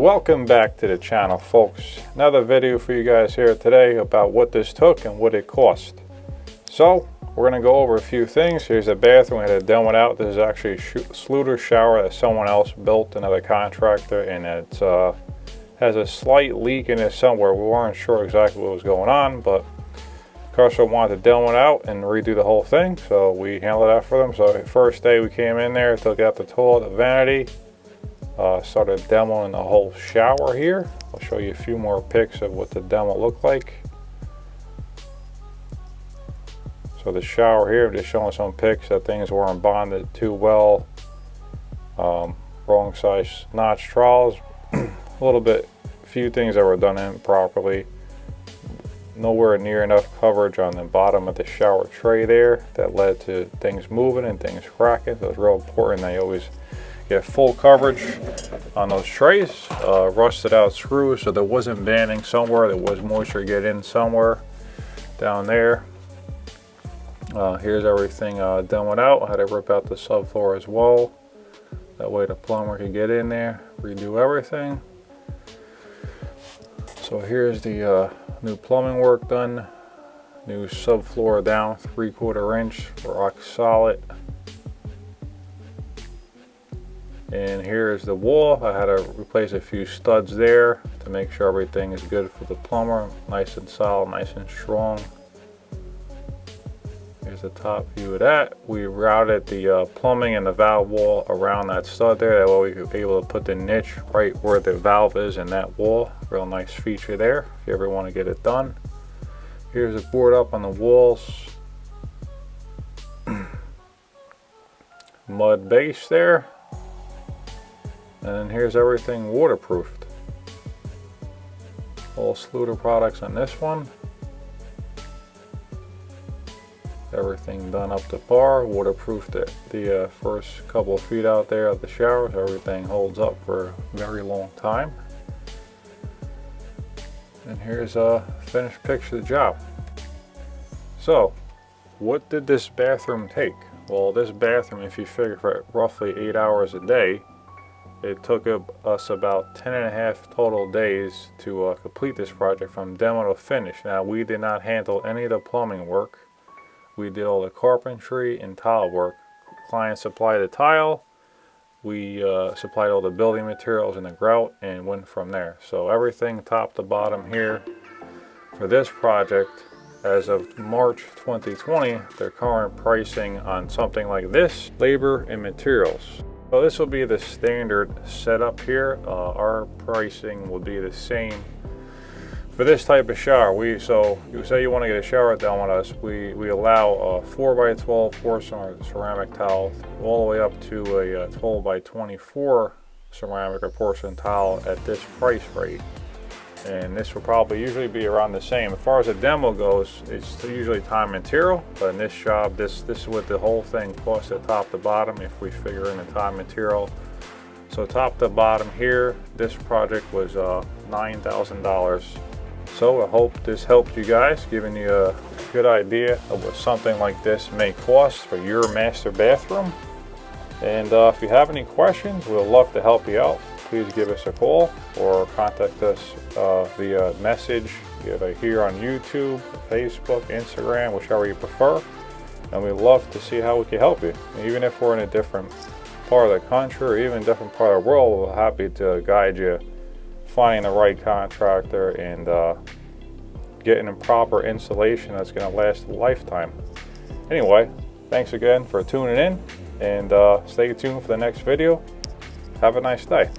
Welcome back to the channel, folks. Another video for you guys here today about what this took and what it cost. So we're going to go over a few things. Here's a bathroom. We had to demo it out. This is actually a Sluter shower that someone else built, another contractor, and it has a slight leak in it somewhere. We weren't sure exactly what was going on, but customer wanted to demo it out and redo the whole thing, so we handled that for them. So the first day we came in there, took out the toilet, the vanity, started demoing the whole shower here. I'll show you a few more pics of what the demo looked like. So the shower here, I'm just showing some pics that things weren't bonded too well. Wrong size notch trowels, a little bit, a few things that were done improperly. Nowhere near enough coverage on the bottom of the shower tray there. That led to things moving and things cracking. So it's real important that you always get full coverage on those trays. Rusted out screws, so there wasn't banding somewhere. There was moisture get in somewhere down there. Here's everything demoed out. I had to rip out the subfloor as well. That way the plumber could get in there, redo everything. So here's the new plumbing work done. New subfloor down 3/4 inch, rock solid. And here's the wall. I had to replace a few studs there to make sure everything is good for the plumber. Nice and solid, nice and strong. Here's the top view of that. We routed the plumbing and the valve wall around that stud there. That way we could be able to put the niche right where the valve is in that wall. Real nice feature there if you ever want to get it done. Here's the board up on the walls. Mud base there. And then here's everything waterproofed. All Sluter products on this one. Everything done up to par. Waterproofed the first couple of feet out there of the shower, so everything holds up for a very long time. And here's a finished picture of the job. So, what did this bathroom take? Well, this bathroom, if you figure for roughly 8 hours a day, it took us about 10.5 total days to complete this project from demo to finish. Now, we did not handle any of the plumbing work. We did all the carpentry and tile work. Client supplied the tile. We supplied all the building materials and the grout and went from there. So everything top to bottom here for this project, as of March 2020, their current pricing on something like this, labor and materials. So this will be the standard setup here. Our pricing will be the same for this type of shower. So you say you want to get a shower done with us, we allow a 4x12 porcelain ceramic tile all the way up to a 12x24 ceramic or porcelain tile at this price rate. And this will probably usually be around the same. As far as the demo goes, it's usually Time&Material, but in this job, this is what the whole thing costs at top to bottom if we figure in the Time&Material. So top to bottom here, this project was $9,000. So I hope this helped you guys, giving you a good idea of what something like this may cost for your master bathroom. And if you have any questions, we'd love to help you out. Please give us a call or contact us via message, either here on YouTube, Facebook, Instagram, whichever you prefer. And we'd love to see how we can help you. Even if we're in a different part of the country or even a different part of the world, we're happy to guide you finding the right contractor and getting a proper installation that's going to last a lifetime. Anyway, thanks again for tuning in, and stay tuned for the next video. Have a nice day.